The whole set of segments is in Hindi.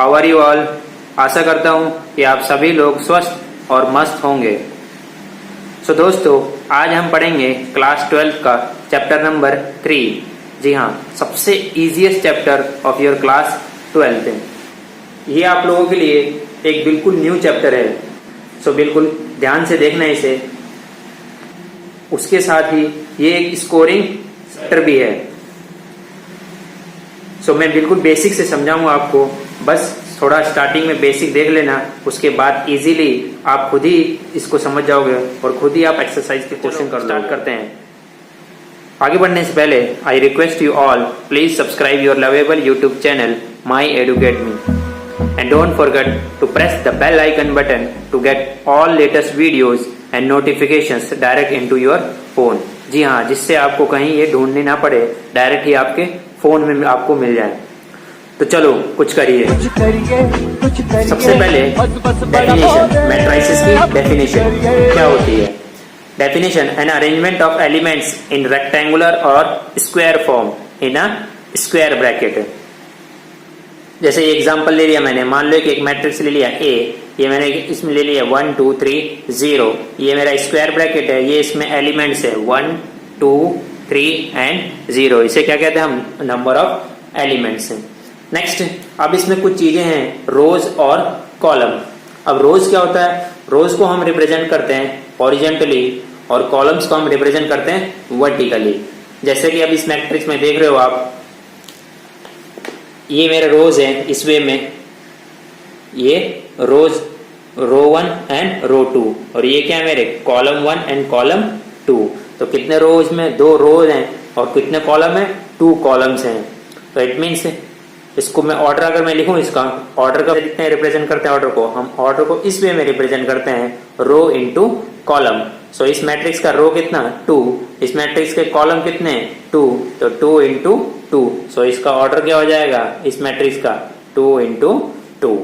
How are you all. आशा करता हूँ कि आप सभी लोग स्वस्थ और मस्त होंगे। सो दोस्तों, आज हम पढ़ेंगे क्लास 12 का चैप्टर नंबर 3। जी हाँ, सबसे easiest chapter of your class 12 है। ये आप लोगों के लिए एक बिल्कुल न्यू चैप्टर है। सो बिल्कुल ध्यान से देखना इसे। उसके साथ ही ये एक स्कोरिंग चैप्टर भी है। सो मैं बिल्कुल बेसिक से समझाऊंगा आपको। बस थोड़ा स्टार्टिंग में बेसिक देख लेना, उसके बाद इजीली आप खुद ही इसको समझ जाओगे और खुद ही आप एक्सरसाइज के क्वेश्चन कर स्टार्ट करते हैं। आगे बढ़ने से पहले I request you all, please subscribe your lovable YouTube channel my educate me and don't forget to press the bell icon button to get all latest videos and notifications direct into your phone। जी हाँ, जिससे आपको कहीं ये ढूंढने ना पड़े, डायरेक्ट ही आपके फोन में आपको मिल जाए। तो चलो कुछ करिए। सबसे पहले डेफिनेशन, मैट्रिसेस की डेफिनेशन क्या होती है। Definition, an arrangement of elements in rectangular और square form in a square bracket. जैसे एग्जांपल ले लिया मैंने, मान लो कि एक मैट्रिक्स ले लिया ए, ये मैंने इसमें ले लिया 1 2 3 0। ये मेरा स्क्वायर ब्रैकेट है, ये इसमें एलिमेंट्स है 1 2 3 एंड 0। इसे क्या कहते हैं हम, नंबर ऑफ एलिमेंट्स हैं। नेक्स्ट, अब इसमें कुछ चीजें हैं, रोज और कॉलम। अब रोज क्या होता है, रोज को हम रिप्रेजेंट करते हैं हॉरिजॉन्टली और कॉलम्स को हम रिप्रेजेंट करते हैं वर्टिकली। जैसे कि अब इस मैट्रिक्स में देख रहे हो आप, ये मेरे रोज है इस वे में, ये रोज रो 1 एंड रो 2, और ये क्या है मेरे कॉलम 1 एंड कॉलम 2। तो कितने रोज में, 2 रोज हैं, और कितने कॉलम है, 2 कॉलम्स हैं। तो इट मीन्स इसको मैं ऑर्डर अगर मैं लिखूं, इसका ऑर्डर का कितने रिप्रेजेंट करते हैं, ऑर्डर को हम ऑर्डर को इस वे में रिप्रेजेंट करते हैं, रो इनटू कॉलम। सो इस मैट्रिक्स का रो कितना 2, इस मैट्रिक्स के कॉलम कितने 2, तो 2 इंटू 2। सो इसका ऑर्डर क्या हो जाएगा इस मैट्रिक्स का 2 इंटू 2।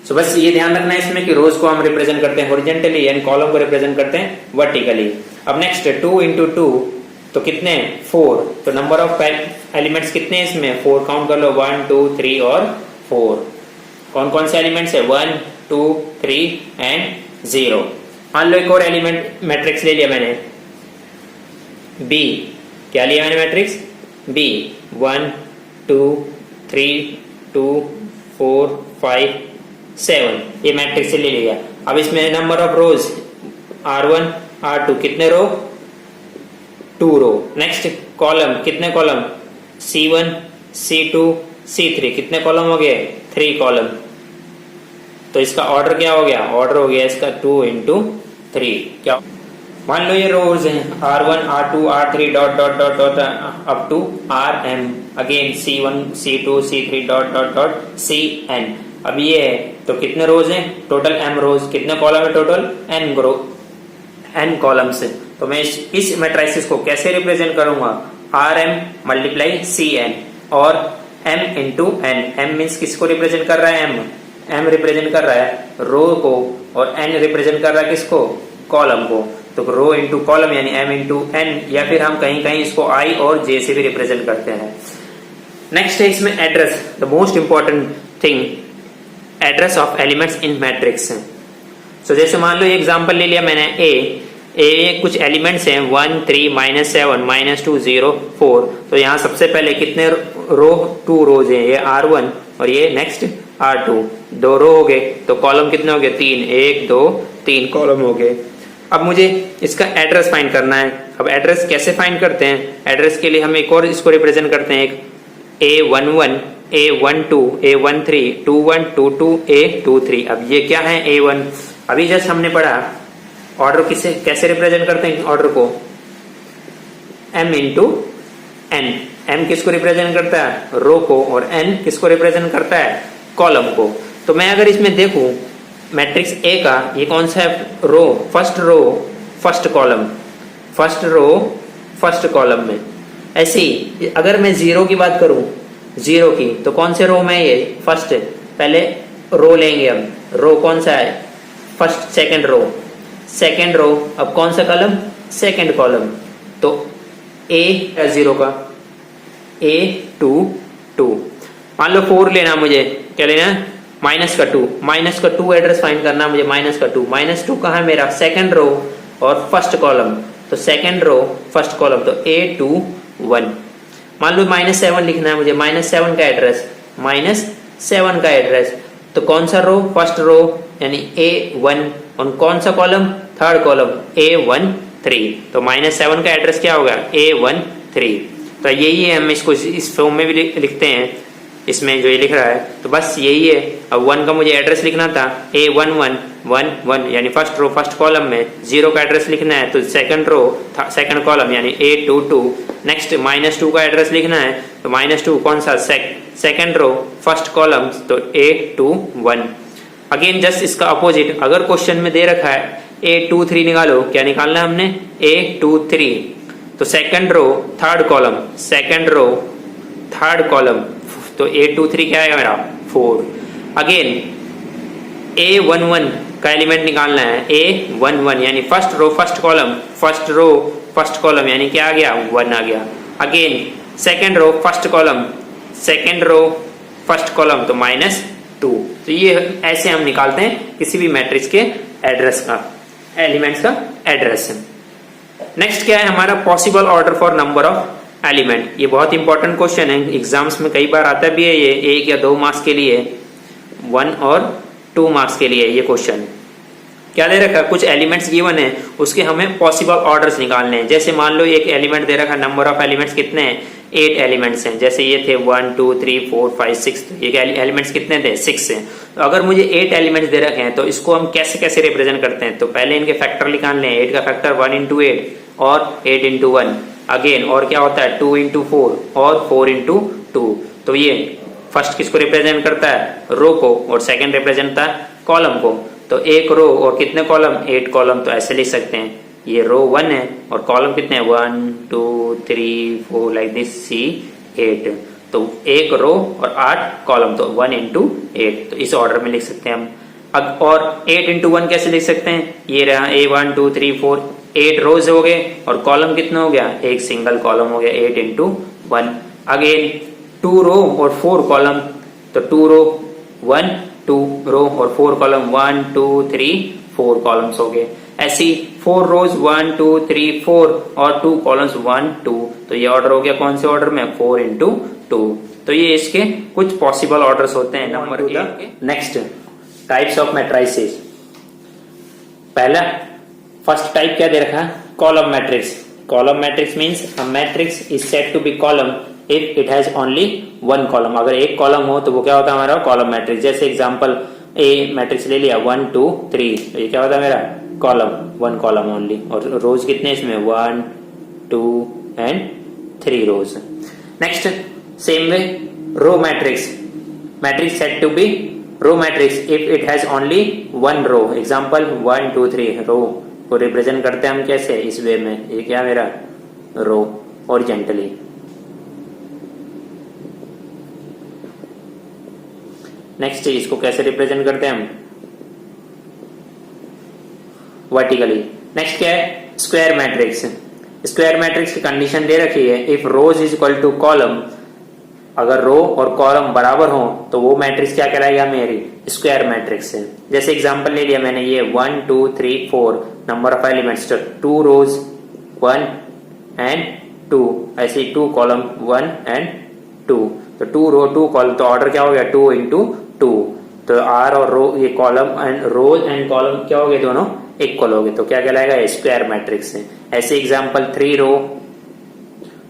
सो बस ये ध्यान रखना है इसमें कि रोज को हम रिप्रेजेंट करते हैं हॉरिजॉन्टली एंड कॉलम को रिप्रेजेंट करते हैं वर्टिकली। अब नेक्स्ट 2 इंटू 2 तो कितने 4। तो नंबर ऑफ एलिमेंट्स कितने हैं इसमें, 4 काउंट कर लो, 1 2 3 और 4। कौन कौन से एलिमेंट्स है, 1 2 3 एंड 0। मान लो एक और एलिमेंट मैट्रिक्स ले लिया मैंने बी। क्या लिया मैंने मैट्रिक्स बी, 1 2 3 2 4 5 7। ये मैट्रिक्स से ले लिया। अब इसमें number of rose R1 R2, कितने रो 2 रो। नेक्स्ट कॉलम, कितने कॉलम C1 C2 C3, कितने कॉलम हो गए 3 कॉलम। तो इसका ऑर्डर क्या हो गया, ऑर्डर हो गया इसका 2 इंटू 3। क्या मान लो ये रोज हैं R1 R2 R3 dot dot dot dot up to RM, again C1 C2 C3 dot dot dot CN। अब ये है तो कितने रोज हैं, टोटल M रोज, कितने कॉलम है टोटल N कॉलम्स है। तो मैं इस मैट्रिसेस को कैसे रिप्रेजेंट करूंगा, RM मल्टीप्लाई CN और M into N। M means किसको रिप्रेजेंट कर रहा है, M रिप्रेजेंट कर रहा है रो को, और N रिप्रेजेंट कर रहा है किसको, कॉलम को। तो रो इंटू कॉलम यानी M इंटू N, या फिर हम कहीं कहीं इसको I और J से भी रिप्रेजेंट करते हैं। नेक्स्ट है इसमें address, the most important thing, address of elements in matrix. So जैसे मान लो एग्जांपल ले लिया मैंने ए कुछ एलिमेंट्स हैं 1 3 -7 -2 0 4। तो यहाँ सबसे पहले कितने रो 2 रोज हैं, ये R1 और ये नेक्स्ट R2, 2 रो हो गए। तो कॉलम कितने हो गए 3, 1 2 3 कॉलम हो गए। अब मुझे इसका एड्रेस फाइंड करना है। अब एड्रेस कैसे फाइंड करते हैं, एड्रेस के लिए हम एक और इसको रिप्रेजेंट करते हैं, एक A11 A12 A13 21 22 A23। अब ये क्या है A1, अभी जस्ट हमने पढ़ा ऑर्डर किसे कैसे रिप्रेजेंट करते हैं, ऑर्डर को M इंटू N। M किसको रिप्रेजेंट करता है, रो को, और N किसको रिप्रेजेंट करता है, कॉलम को। तो मैं अगर इसमें देखूं मैट्रिक्स A का, ये कौन सा है, row first column, first row first column में। ऐसे ही अगर मैं 0 की बात करूं, 0 की, तो कौन से रो में, ये फर्स्ट, पहले रो लेंगे हम, रो कौन सा है, फर्स्ट सेकंड रो। अब कौन सा कॉलम, सेकंड कॉलम। तो A 0 का A 2 2। मान लो 4 लेना मुझे, क्या लेना है, माइनस का टू एड्रेस फाइंड करना है मुझे, माइनस टू कहाँ है मेरा, सेकंड रो और फर्स्ट कॉलम, तो सेकंड रो फर्स्ट कॉलम, तो A21। मान लो -7 लिखना है मुझे, -7 का एड्रेस, -7 का एड्रेस, तो कौन सा रो, फर्स्ट रो यानी A1, और कौन सा कॉलम, थर्ड कॉलम A13, तो -7 का एड्रेस क्या होगा, A13। तो यही है, हम इसको इस फॉर्म में भी लिखते हैं, इसमें जो ये लिख रहा है, तो बस यही है। अब 1 का मुझे एड्रेस लिखना था, A11 यानी फर्स्ट रो फर्स्ट कॉलम में, 0 का एड्रेस लिखना है तो सेकंड रो सेकंड कॉलम यानी A22। नेक्स्ट -2 का एड्रेस लिखना है, तो -2 कौन सा, सेकंड रो फर्स्ट कॉलम, तो A21। अगेन जस्ट इसका अपोजिट, अगर क्वेश्चन में दे रखा है A23 निकालो, क्या निकालना है हमने, A23, तो second row third column, second row third column, तो A23 क्या आएगा मेरा, 4। अगेन A11 का एलिमेंट निकालना है, A11 यानी first row first column, first row first column यानी क्या आ गया, 1 आ गया। Again second row first column, second row first column, तो -2। तो ये ऐसे हम निकालते हैं किसी भी मैट्रिक्स के एड्रेस का, एलिमेंट्स का एड्रेस। नेक्स्ट क्या है हमारा, possible order for number of element. ये बहुत इंपॉर्टेंट क्वेश्चन है, एग्जाम्स में कई बार आता भी है, ये 1 या 2 मार्क्स के लिए, 1 और 2 मार्क्स के लिए ये क्वेश्चन। क्या दे रखा, कुछ एलिमेंट्स गिवन है, उसके हमें पॉसिबल ऑर्डर्स निकालने हैं। जैसे मान लो एक एलिमेंट दे रखा, नंबर ऑफ एलिमेंट्स कितने हैं, 8 एलिमेंट्स हैं, जैसे ये थे 1 2 3 4 5 6, तो ये एलिमेंट्स कितने थे, 6 हैं। तो अगर मुझे 8 एलिमेंट्स दे रखे हैं, तो इसको हम कैसे कैसे रिप्रेजेंट करते हैं, तो पहले इनके फैक्टर निकालने हैं। 8 का फैक्टर 1 into 8 और 8 into 1, अगेन और क्या होता है 2 into 4 और 4 into 2। तो ये फर्स्ट किसको रिप्रेजेंट करता है, रो को, और सेकंड रिप्रेजेंट करता है कॉलम को। तो एक रो और कितने कॉलम, 8 कॉलम, तो ऐसे लिख सकते हैं, ये रो 1 है और कॉलम कितने हैं, 1 2 3 4 लाइक दिस, सी 8। तो एक रो और 8 कॉलम, तो 1 into 8, तो इस ऑर्डर में लिख सकते हैं हम। अब और 8 into 1 कैसे लिख सकते हैं, ये रहा A1 2 3 4, 8 रोज हो गए और कॉलम कितना हो गया, एक सिंगल कॉलम हो गया, 8 into 1। अगेन 2 रो और 4 कॉलम, तो 2 रो 1 2 रो और 4 कॉलम, 1 2 3 4 कॉलम्स हो गए। ऐसी 4 रोज 1 2 3 4 और 2 कॉलम्स 1 2, तो ये ऑर्डर हो गया कौन से ऑर्डर में, 4 into 2। तो ये इसके कुछ पॉसिबल ऑर्डर्स होते हैं। Number 1, next types of matrices. पहला फर्स्ट टाइप क्या दे रखा है, column matrix. Column matrix means a matrix is said to be column if it has only 1 column. अगर एक कॉलम हो तो वो क्या होता है हमारा, कॉलम मैट्रिक्स। जैसे एग्जांपल ए मैट्रिक्स ले लिया 1 2 3, तो ये क्या होता है मेरा, कॉलम, 1 कॉलम ओनली। और रोज कितने इसमें, 1 2 and 3 rows. Next same way row matrix, matrix said to be row matrix if it has only 1 row. Example 1 2 3, row को रिप्रेजेंट करते हैं हम कैसे, इस वे में, ये क्या मेरा रो हॉरिजॉन्टली। नेक्स्ट इसको कैसे रिप्रेजेंट करते हैं हम, वर्टिकली। नेक्स्ट क्या है, स्क्वायर मैट्रिक्स। स्क्वायर मैट्रिक्स की कंडीशन दे रखी है, if rows is equal to column, अगर रो और कॉलम बराबर हो तो वो मैट्रिक्स क्या कहलाएगा, मेरी स्क्वायर मैट्रिक्स है। जैसे एग्जांपल ले लिया मैंने, ये 1 2 3 4 नंबर ऑफ एलिमेंट्स, तो 2 रोज 1 एंड 2, ऐसे 2 कॉलम 1 एंड 2, तो 2 रो 2 कॉलम, तो ऑर्डर क्या हो गया 2 into 2। तो आर और रो, ये column and rows and column क्या हो गए, दोनों इक्वल हो गए, तो क्या कहलाएगा, स्क्वायर मैट्रिक्स है। ऐसे एग्जांपल 3 रो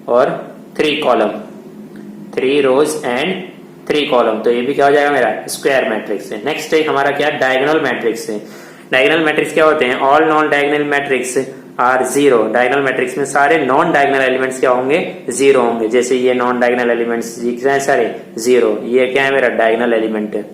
और 3 कॉलम, 3 रोज एंड 3 कॉलम, तो ये भी क्या हो जाएगा मेरा, स्क्वायर मैट्रिक्स है। नेक्स्ट है हमारा क्या, डायगोनल मैट्रिक्स है। डायगोनल मैट्रिक्स क्या होते हैं, all non diagonal matrix are 0। Diagonal matrix में सारे नॉन डायगोनल एलिमेंट्स क्या होंगे, 0 होंगे। जैसे ये नॉन डायगोनल एलिमेंट्स सारे 0, ये क्या है मेरा, डायगोनल एलिमेंट है।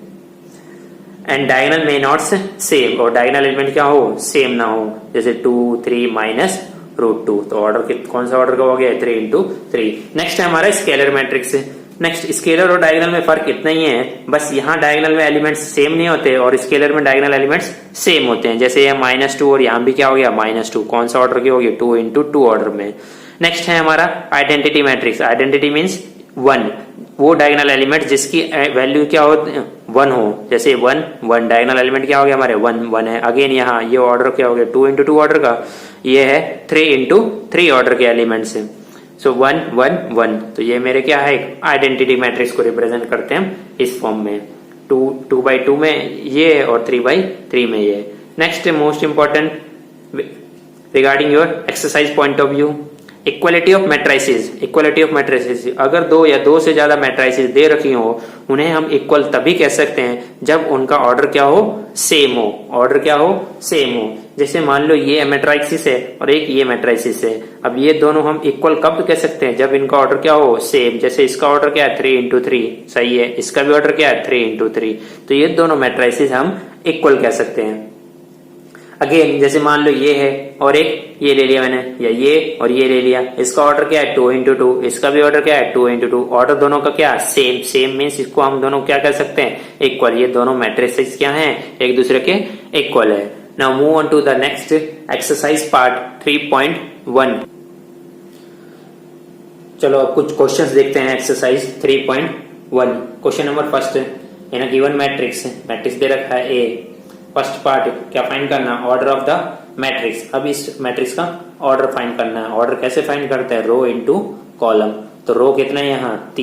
And diagonal may not same, और डायगोनल एलिमेंट क्या हो, सेम ना हो, जैसे 2 3 माइनस √2, तो ऑर्डर कौन सा ऑर्डर का हो गया, 3 into 3। नेक्स्ट है हमारा स्केलर मैट्रिक्स। नेक्स्ट स्केलर और डायगोनल में फर्क इतना ही है, बस यहाँ डायगोनल में एलिमेंट्स सेम नहीं होते और स्केलर में डायगोनल एलिमेंट्स सेम होते हैं। जैसे ये -2 और यहाँ भी क्या हो गया, -2, कौन सा ऑर्डर की हो गया, 2 into 2 ऑर्डर में। नेक्स्ट है हमारा आइडेंटिटी मैट्रिक्स। आइडेंटिटी मीन्स 1, वो डायगोनल एलिमेंट जिसकी वैल्यू क्या हो 1 हो, जैसे 1 1 डायगोनल एलिमेंट क्या हो गया हमारे 1 1 है। अगेन यहाँ ये ऑर्डर क्या हो गया 2 इंटू 2 ऑर्डर का, ये है 3 इंटू 3 ऑर्डर के एलिमेंट्स है। सो 1 1 1, तो ये मेरे क्या है आइडेंटिटी मैट्रिक्स को रिप्रेजेंट करते हैं इस फॉर्म में। 2 बाई 2 में ये है और 3 बाई 3 में ये है। Next most important regarding your exercise point of view, equality of matrices. Equality of matrices, अगर दो या दो से ज्यादा मैट्रिसेस दे रखी हो उन्हें हम इक्वल तभी कह सकते हैं जब उनका ऑर्डर क्या हो सेम हो, ऑर्डर क्या हो सेम हो। जैसे मान लो ये मैट्रिक्स है और एक ये मैट्रिक्स है, अब ये दोनों हम इक्वल कब कह सकते हैं जब इनका ऑर्डर क्या हो सेम। जैसे इसका ऑर्डर क्या है 3 इंटू 3, सही है, इसका भी ऑर्डर क्या है 3 इंटू 3, तो ये दोनों मैट्रिसेस हम इक्वल कह सकते हैं। अगेन जैसे मान लो ये है और एक ये ले लिया मैंने, या ये और ये ले लिया, इसका ऑर्डर क्या है 2 इंटू 2, इसका भी ऑर्डर क्या है 2 इंटू 2, ऑर्डर दोनों का क्या सेम। सेम मीन्स इसको हम दोनों क्या कर सकते हैं इक्वल, ये दोनों मैट्रिसेस क्या हैं एक दूसरे के इक्वल है। Now move on to the next exercise part 3.1। चलो अब कुछ क्वेश्चंस देखते हैं exercise 3.1। Question number first, in a given matrix, matrix दे रखा है ए, फर्स्ट पार्ट क्या फाइंड करना ऑर्डर ऑफ द मैट्रिक्स। अब इस मैट्रिक्स का ऑर्डर फाइंड करना है। ऑर्डर कैसे फाइंड करते हैं रो इनटू कॉलम, तो रो कितना है यहाँ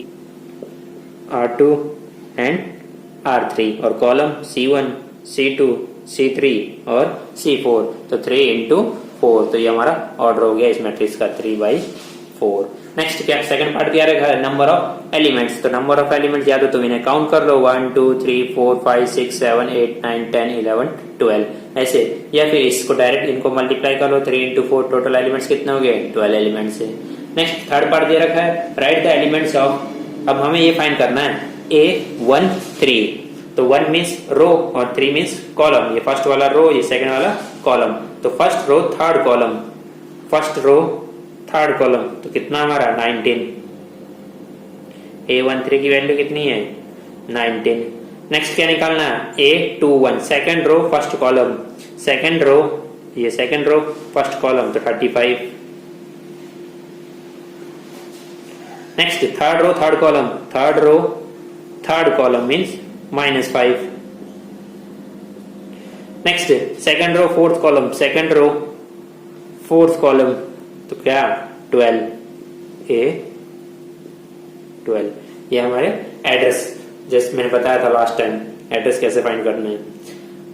R2 एंड R3 और कॉलम C1 C2 C3 और C4, तो 3 इंटू 4, तो ये हमारा ऑर्डर हो गया इस मैट्रिक्स का 3/4। नेक्स्ट क्या सेकंड पार्ट क्या रखा है नंबर ऑफ एलिमेंट्स, तो नंबर ऑफ एलिमेंट्स या तो तुम इन्हें काउंट कर लो 1 2 3 4 5 6 7 8 9 10 11 12 ऐसे, या फिर इसको डायरेक्ट इनको मल्टीप्लाई कर लो 3 इंटू 4, टोटल एलिमेंट्स कितने हो गए 12 एलिमेंट्स है। नेक्स्ट थर्ड पार्ट दे रखा है राइट द एलिमेंट्स ऑफ, अब हमें ये फाइंड करना है A1 3, तो 1 मीन्स रो और 3 मीन्स कॉलम, ये फर्स्ट वाला रो ये सेकंड वाला कॉलम, तो first row third column, first row third column, तो कितना हमारा 19, A13 की वैल्यू कितनी है 19। नेक्स्ट क्या निकालना है A21 second row first column, second row ये सेकंड रो फर्स्ट कॉलम, तो 35। Next third row third column, third row third column means -5। Next second row fourth column, second row fourth column, तो क्या 12 A12, ये हमारे एड्रेस जैसे मैंने बताया था लास्ट टाइम एड्रेस कैसे फाइंड करना है।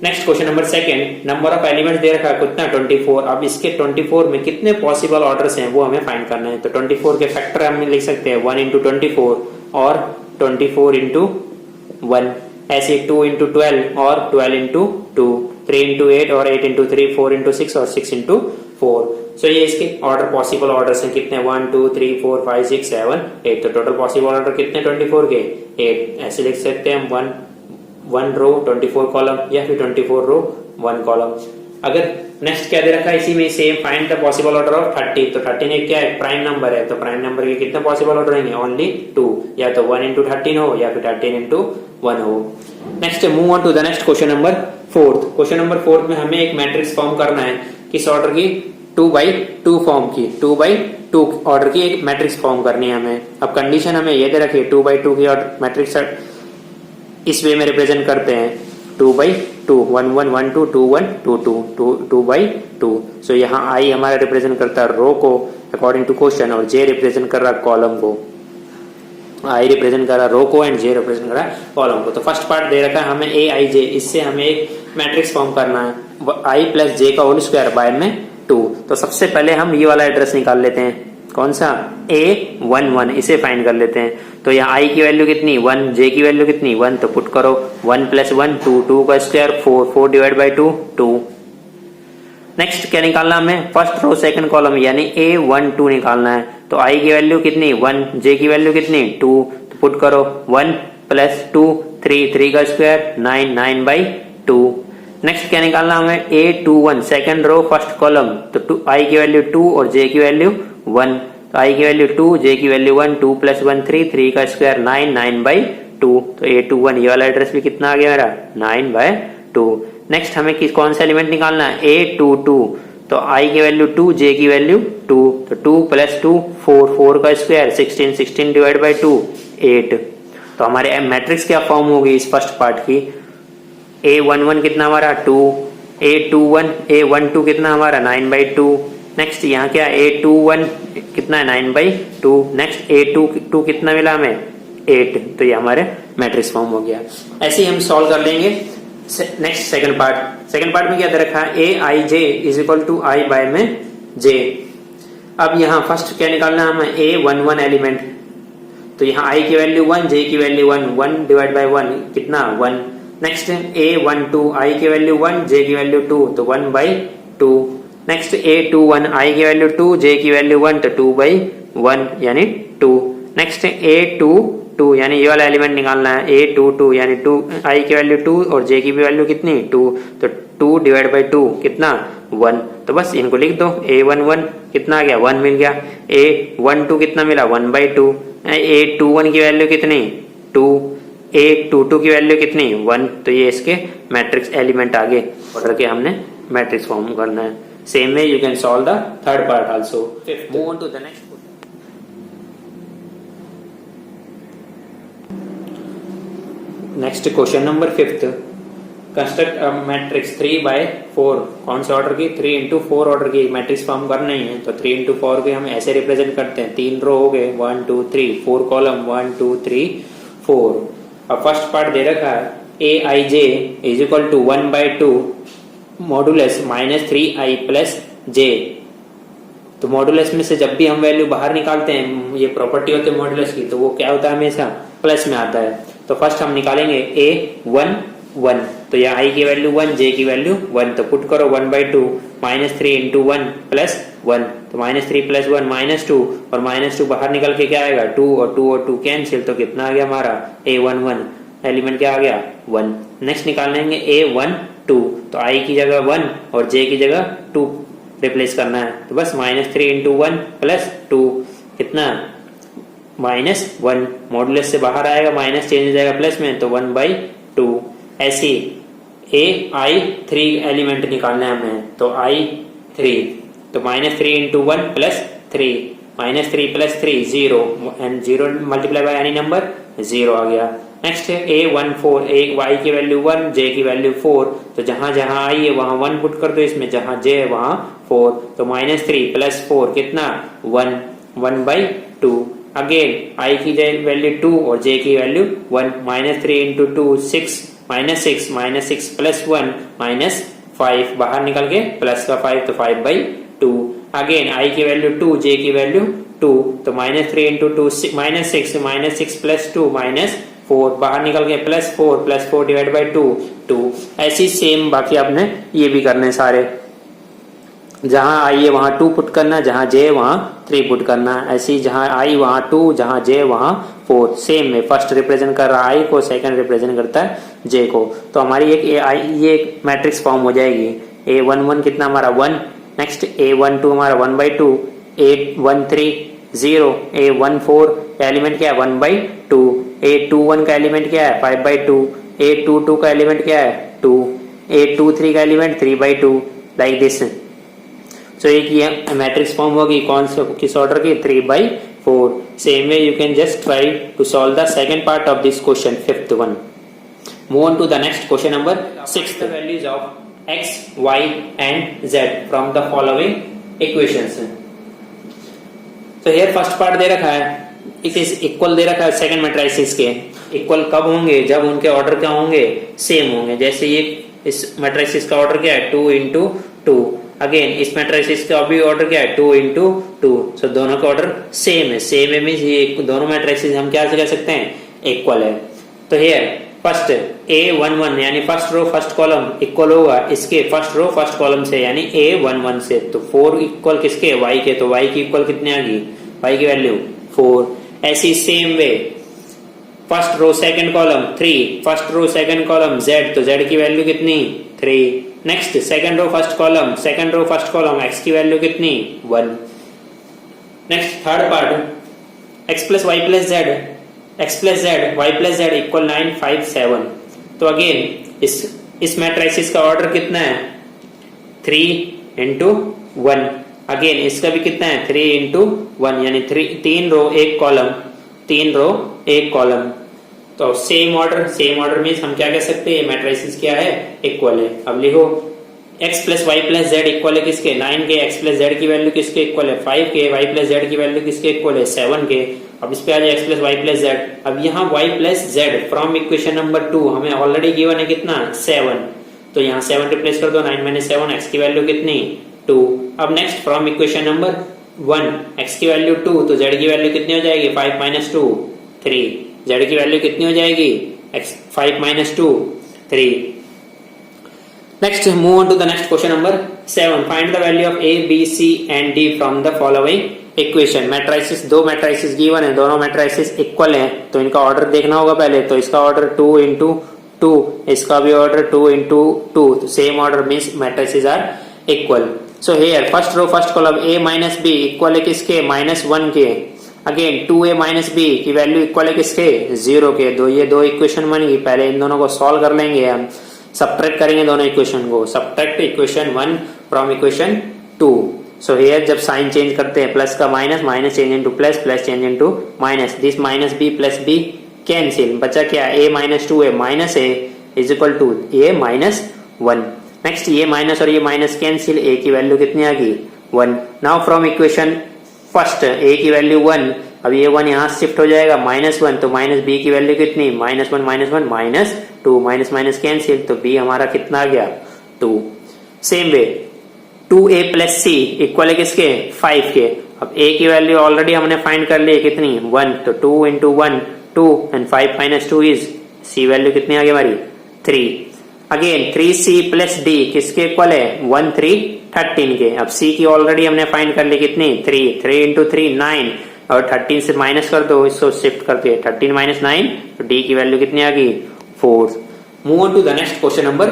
Next question number second, number of elements they रखा है कितना 24, अब इसके 24 में कितने पॉसिबल ऑर्डर्स हैं वो हमें फाइंड करना है। तो 24 के फैक्टर हम लिख सकते हैं 1 इंटू 24 और 24 इंटू 1, ऐसे 2 इंटू 12 और 12 इंटू 2, 3 इंटू 8 और 8 इंटू 3, 4 इंटू 6 और 6 इंटू 4। सो ये इसके ऑर्डर पॉसिबल ऑर्डर्स हैं कितने 1 2 3 4 5 6 7 8, तो टोटल पॉसिबल ऑर्डर कितने 24 के 8। ऐसे लिख सकते हैं 1 रो 24 कॉलम या फिर 24 रो 1 कॉलम। अगर नेक्स्ट क्या दे रखा है इसी में same find the possible order of 30, तो 13 एक क्या है प्राइम नंबर है, तो प्राइम नंबर के कितने पॉसिबल ऑर्डर रहेंगे ओनली 2, या तो 1 इंटू 13 हो या फिर 13 इंटू 1 हो। Next move on to the next question number fourth. Question number fourth में हमें एक मैट्रिक्स फॉर्म करना है किस ऑर्डर की 2/2 फॉर्म की, 2/2 ऑर्डर की एक मैट्रिक्स फॉर्म करनी है हमें। अब कंडीशन हमें ये दे रखी है 2/2 की मैट्रिक्स इस वे में रिप्रेजेंट करते हैं 2/2 1 1 1 2 2 1 2 2 2/2। सो यहाँ I हमारा रिप्रेजेंट करता है रो को अकॉर्डिंग टू क्वेश्चन और J रिप्रेजेंट कर रहा है कॉलम को। I रिप्रेजेंट कर रहा है रो को एंड J रिप्रेजेंट कर रहा है कॉलम को। तो फर्स्ट पार्ट दे रखा है हमें AIJ, इससे हमें एक मैट्रिक्स फॉर्म करना है I प्लस J का होल स्क्वायर बाय में 2। तो सबसे पहले हम ये वाला एड्रेस निकाल लेते हैं, कौन सा A11, इसे फाइंड कर लेते हैं। तो यहाँ I की वैल्यू कितनी 1, J की वैल्यू कितनी 1, तो पुट करो 1 प्लस 1 2, 2 का स्क्वायर 4, 4 डिवाइड बाई 2 2। नेक्स्ट क्या निकालना हमें फर्स्ट रो सेकंड कॉलम यानी A12 निकालना है। तो I की वैल्यू कितनी 1, J की वैल्यू कितनी 2, तो पुट करो 1 प्लस 2 3, 3 का स्क्वायर 9, 9 बाई 2। नेक्स्ट क्या निकालना हमें A21 second row first column, तो I की वैल्यू 2 और J की वैल्यू 1, तो I की वैल्यू 2 J की वैल्यू 1, 2 प्लस 1 3, 3 का स्क्वायर 9, 9 बाई 2। तो A21 ये वाला एड्रेस भी कितना आ गया मेरा 9/2। नेक्स्ट हमें कौन सा एलिमेंट निकालना है A22, तो आई की वैल्यू 2, जे की वैल्यू 2, तो 2 + 2 4, 4 का स्क्वायर 16, 16 डिवाइड बाई 2 8। तो हमारे मैट्रिक्स क्या फॉर्म होगी इस फर्स्ट पार्ट की, A11 कितना हमारा 2, A12 कितना हमारा 9/2। नेक्स्ट यहाँ क्या A21 कितना है 9/2। नेक्स्ट A22 कितना मिला हमें 8। तो ये हमारे मैट्रिक्स फॉर्म हो गया। ऐसे ही हम सॉल्व कर लेंगे नेक्स्ट सेकंड पार्ट में क्या दे रखा है Aij is equal to i by में j। अब यहाँ फर्स्ट क्या निकालना है हमें A11 एलिमेंट, तो यहाँ i की वैल्यू 1, j की वैल्यू 1, 1 डिवाइड बाय 1 कितना 1। नेक्स्ट A12 i की वैल्यू 1, j की वैल्यू 2, तो 1/2। नेक्स्ट A21 i की वैल्यू 2, j की वैल्यू 1, तो 2/1 यानी 2। नेक्स्ट A22 यानी ये वाला एलिमेंट निकालना है A22 यानी 2 i की वैल्यू 2 और j की भी वैल्यू कितनी 2, तो 2 डिवाइड बाई 2 कितना 1। तो बस इनको लिख दो A11 कितना आ गया 1 मिल गया, A12 कितना मिला 1/2, A21 की वैल्यू कितनी 2, A22 की वैल्यू कितनी 1। तो ये इसके मैट्रिक्स एलिमेंट आगे ऑर्डर के हमने मैट्रिक्स फॉर्म करना है। Same way you can solve the third part also. Move on to the next. Next question number 5th, construct a matrix 3/4। कौन से ऑर्डर की 3 into 4 ऑर्डर की मैट्रिक्स फॉर्म करना ही है। तो 3 into 4 के हम ऐसे रिप्रेजेंट करते हैं, 3 रो हो गए 1 2 3, 4 कॉलम 1 2 3 4। अब फर्स्ट पार्ट दे रखा है Aij is equal to 1/2 modulus -3i plus j। तो मॉडुलस में से जब भी हम वैल्यू बाहर निकालते हैं, ये प्रॉपर्टी होती है मॉडुलस की, तो वो क्या होता है हमेशा प्लस में आता है। तो फर्स्ट हम निकालेंगे A11, तो यहाँ i की वैल्यू 1, j की वैल्यू 1, तो पुट करो 1/2 -3 into 1 प्लस 1, तो -3 + 1 -2 और -2 बाहर निकल के क्या आएगा 2 और 2 कैंसिल, तो कितना आ गया हमारा A11 एलिमेंट क्या आ गया 1। नेक्स्ट निकालेंगे A12, तो i की जगह 1 और j की जगह 2 रिप्लेस करना है, तो बस -3 into 1 प्लस 2 कितना -1, मॉडुलस से बाहर आएगा माइनस चेंज हो जाएगा प्लस में, तो 1/2। ऐसी AI3 एलिमेंट निकालना है हमें, तो I3, तो -3 into 1 plus 3, -3 + 3 0 and 0 multiply by any number 0 आ गया। नेक्स्ट है A14, y की वैल्यू 1, j की वैल्यू 4, तो जहां जहां i है वहां 1 पुट कर दो इसमें, जहां j है वहां 4, तो -3 + 4 कितना 1, 1/2। अगेन i की वैल्यू 2 और j की वैल्यू 1, -3 into 2 6, -6 + 1 -5, बाहर निकल के प्लस का 5, तो 5/2। अगेन i की वैल्यू 2, j की वैल्यू 2, तो -3 into 2 -6 + 2 -4, बाहर निकल के +4 डिवाइड बाई 2। ऐसी सेम बाकी आपने ये भी करने सारे, जहां i है वहां 2 पुट करना, जहां j है वहां 3 पुट करना। ऐसी जहां i वहां 2, जहां j वहां 4। सेम में फर्स्ट रिप्रेजेंट कर रहा है i को, सेकंड रिप्रेजेंट करता है j को। तो हमारी ये एक मैट्रिक्स फॉर्म हो जाएगी। A11 कितना हमारा 1, नेक्स्ट A12 हमारा 1/2, A13 0, A14 का एलिमेंट क्या है 1/2, A21 का एलिमेंट क्या है 5/2, A22 का एलिमेंट क्या है 2, A23 का एलिमेंट 3/2, लाइक दिस। सो एक ये मैट्रिक्स फॉर्म होगी कौन से किस ऑर्डर की 3/4। Same way you can just try to solve the second part of this question, 5th one. Move on to the next question number 6th. The values of x, y and z from the following equations. तो here first part दे रखा है, इट इज इक्वल दे रखा है सेकंड मैट्रिसेस के। इक्वल कब होंगे, जब उनके ऑर्डर क्या होंगे सेम होंगे। जैसे ये इस मैट्रिसेस का ऑर्डर क्या है 2 into 2, अगेन इस मैट्रिसेस का भी ऑर्डर क्या है 2 into 2, सो दोनों का ऑर्डर सेम है। सेम है मींस ये दोनों मैट्रिसेस हम क्या कह सकते हैं इक्वल है। तो हियर फर्स्ट A11 यानी first row first column equal होगा इसके फर्स्ट रो फर्स्ट कॉलम से, यानी A11 से। तो 4 इक्वल किसके y के, तो y की इक्वल कितने आ गई y की वैल्यू 4। ऐसी same way first row second column 3, first row second column z, तो z की वैल्यू कितनी 3। Next second row first column x की वैल्यू कितनी 1। Next third part x + y + z, x + z y + z equal 9 5 7। तो अगेन इस मैट्रिसेस का ऑर्डर कितना है 3 इंटू 1। अगेन इसका भी कितना है 3 इंटू 1 यानी 3 रो 1 कॉलम, 3 रो 1 कॉलम। तो सेम ऑर्डर मीन्स हम क्या कह सकते हैं मैट्रिसेस क्या है इक्वल है। अब लिखो x plus y plus z equal है किसके 9 के, x प्लस जेड की वैल्यू किसके इक्वल है 5 के, y प्लस जेड की वैल्यू किसके इक्वल है 7 के। अब इस पे आ जाए x plus y plus z. अब यहाँ y plus z from equation number 2 हमें ऑलरेडी गिवन है कितना 7, तो यहाँ 7 रिप्लेस कर दो 9 माइनस 7, x की वैल्यू कितनी 2। अब next from equation number 1 x की वैल्यू 2 तो z की वैल्यू कितनी हो जाएगी 5 माइनस 2 3, z की वैल्यू कितनी हो जाएगी 5 minus 2 3। Next, move on to the next question number 7. Find the value of A, B, C and D from the following equation. Matrices दो मैट्रिसेस गिवन है, दोनों मैट्रिसेस इक्वल हैं, तो इनका ऑर्डर देखना होगा पहले। तो इसका ऑर्डर 2 इंटू 2, इसका भी ऑर्डर 2 इंटू 2, तो same order means matrices are equal. So here first row first column A minus b equal है किसके -1 के। अगेन 2A माइनस बी की वैल्यू इक्वल है किसके 0 के। ये दो इक्वेशन बनेगी, पहले इन दोनों को सॉल्व कर लेंगे हम, सब्ट्रैक्ट करेंगे दोनों इक्वेशन को। Subtract equation 1 from equation 2। So here जब साइन चेंज करते हैं प्लस का minus, minus change into plus, plus change into minus, this minus b plus b cancel, बचा क्या a minus 2a minus a is equal to a minus 1। Next ये माइनस और ये माइनस कैंसिल, a की वैल्यू कितनी आ गई 1। Now from equation first a की वैल्यू 1, अब ये 1 यहाँ शिफ्ट हो जाएगा -1, तो माइनस b की वैल्यू कितनी -1 माइनस 2, माइनस माइनस कैंसिल, तो b हमारा कितना आ गया 2। Same way 2a plus c equal है किसके 5 के। अब a की वैल्यू ऑलरेडी हमने फाइंड कर ली है कितनी 1, तो 2 into 1 2 and 5 minus 2 is c value कितनी आ गई हमारी 3। अगेन 3c प्लस d किसके इक्वल है 1 3 13 के। अब c की ऑलरेडी हमने फाइंड कर ली कितनी 3 इंटू 3 9, और 13 से माइनस कर दो, इसको शिफ्ट करते हैं 13 माइनस 9, तो d की वैल्यू कितनी आ गई 4। Move on to the next question number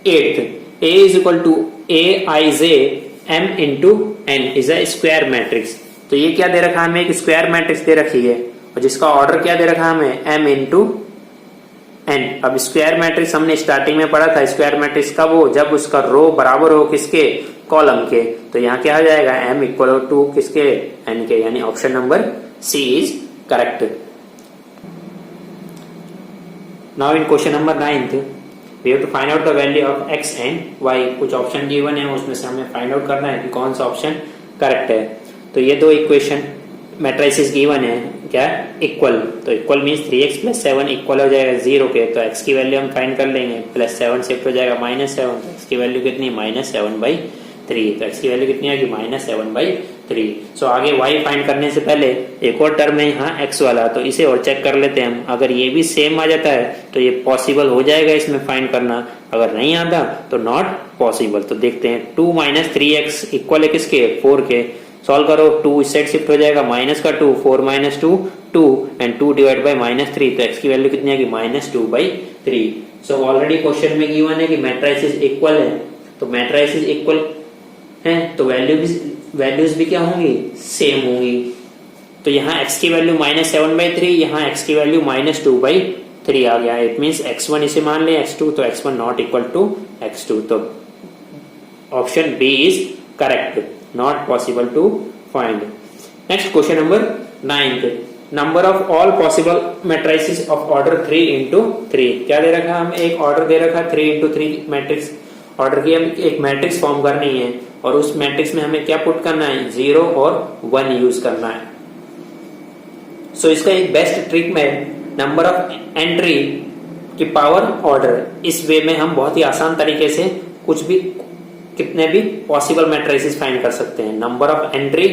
8। A is equal to aij m into n is a square matrix. तो ये क्या दे रखा है हमें, एक स्क्वायर मैट्रिक्स दे रखी है, और जिसका ऑर्डर क्या दे रखा है हमें m इंटू n। अब स्क्वायर मैट्रिक्स हमने स्टार्टिंग में पढ़ा था, स्क्वायर मैट्रिक्स कब हो जब उसका रो बराबर हो किसके कॉलम के। तो यहाँ क्या हो जाएगा m इक्वल टू किसके n के, यानी option number C is correct. Now in question number 9th we have to find out the value of x and y। कुछ ऑप्शन गिवन है, उसमें से हमें फाइंड आउट करना है कि कौन सा ऑप्शन करेक्ट है। तो ये दो इक्वेशन मैट्रिसेस गिवन है क्या इक्वल, तो equal means 3x plus 7 equal हो जाएगा 0 के, तो x की वैल्यू हम फाइंड कर लेंगे, प्लस 7 शिफ्ट हो जाएगा -7, तो x की वैल्यू कितनी -7/3, तो x की वैल्यू कितनी आएगी -7/3। सो आगे y फाइंड करने से पहले एक और टर्म है यहाँ x वाला, तो इसे और चेक कर लेते हैं हम। अगर ये भी सेम आ जाता है तो ये पॉसिबल हो जाएगा इसमें फाइंड करना, अगर नहीं आता तो नॉट पॉसिबल। तो देखते हैं 2 माइनस 3x इक्वल है किसके 4 के। सॉल्व करो, 2 इस साइड शिफ्ट हो जाएगा माइनस का 2, 4 माइनस 2 2 एंड 2 डिवाइड बाई -3, तो x की वैल्यू कितनी आएगी -2/3। सो ऑलरेडी क्वेश्चन में गिवन है कि मैट्रिसेस इक्वल है, तो मैट्रिसेस इक्वल है तो वैल्यूज भी क्या होंगी सेम होंगी। तो यहाँ x की वैल्यू -7/3, यहाँ x की वैल्यू -2/3 आ गया। इट मीन्स x1 इसे मान ले x2, तो x1 not equal to x2, तो option b is correct, not possible to find. Next question number 9th. Number of all possible matrices of order 3 into 3. क्या दे रखा है हमें, एक ऑर्डर दे रखा है 3 into 3 मैट्रिक्स। ऑर्डर की हमें एक मैट्रिक्स फॉर्म करनी है, और उस मैट्रिक्स में हमें क्या पुट करना है 0 और 1 यूज करना है। सो इसका एक बेस्ट ट्रिक में नंबर ऑफ एंट्री की पावर ऑर्डर, इस वे में हम बहुत ही आसान तरीके से कुछ भी कितने भी पॉसिबल मैट्रिसेस फाइंड कर सकते हैं। Number of entry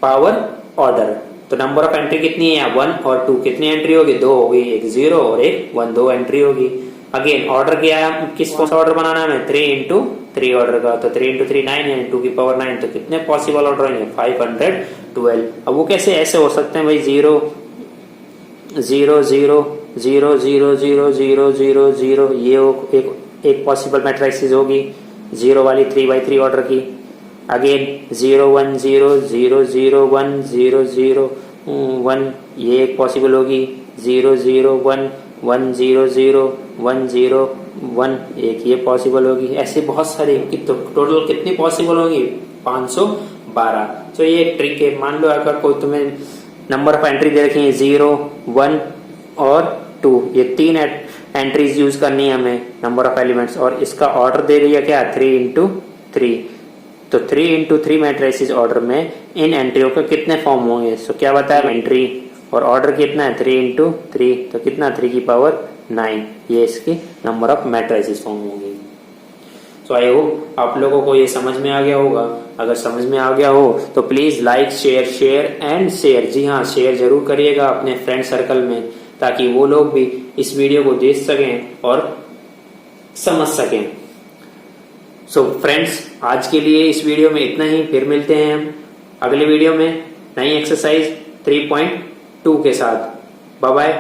power order, तो नंबर ऑफ एंट्री कितनी है 1 और 2, कितनी एंट्री होगी 2 होगी, एक 0 और एक 1, 2 एंट्री होगी। अगेन ऑर्डर क्या है, किस ऑर्डर बनाना है 3 into 3 ऑर्डर का, तो 3 into 3 9 है, 2 की पावर 9, तो कितने पॉसिबल ऑर्डर होंगे 512। अब वो कैसे ऐसे हो सकते हैं भाई 0 0 0 0 0 0 0 0 0, ये एक पॉसिबल मैट्रिसेस होगी 0 वाली 3/3 ऑर्डर की। अगेन 0 1 0 0 0 1 0 0 1, ये एक पॉसिबल होगी 0 0 1 1 0 0 1 0 1 एक ये पॉसिबल होगी, ऐसे बहुत सारे तो टोटल कितनी पॉसिबल होगी 512। तो ये एक ट्रिक है। मान लो अगर कोई तुम्हें नंबर ऑफ एंट्री दे रखी है 0, 1 और 2, ये 3 एंट्रीज यूज करनी है हमें नंबर ऑफ एलिमेंट्स, और इसका ऑर्डर दे रही है क्या 3 into 3। तो 3 into 3 मैट्रिसेस ऑर्डर में इन एंट्रियों के कितने फॉर्म होंगे। सो क्या बताया एंट्री और ऑर्डर कितना है 3 into 3, तो कितना 3 की पावर 9, ये इसकी नंबर ऑफ मैट्रिसेस फॉर्म होंगी। सो आई होप आप लोगों को ये समझ में आ गया होगा। अगर समझ में आ गया हो तो please like share and share, जी हाँ शेयर जरूर करिएगा अपने फ्रेंड सर्कल में, ताकि वो लोग भी इस वीडियो को देख सकें और समझ सकें। सो फ्रेंड्स, आज के लिए इस वीडियो में इतना ही। फिर मिलते हैं हम अगले वीडियो में नई एक्सरसाइज 3.2 के साथ। Bye bye.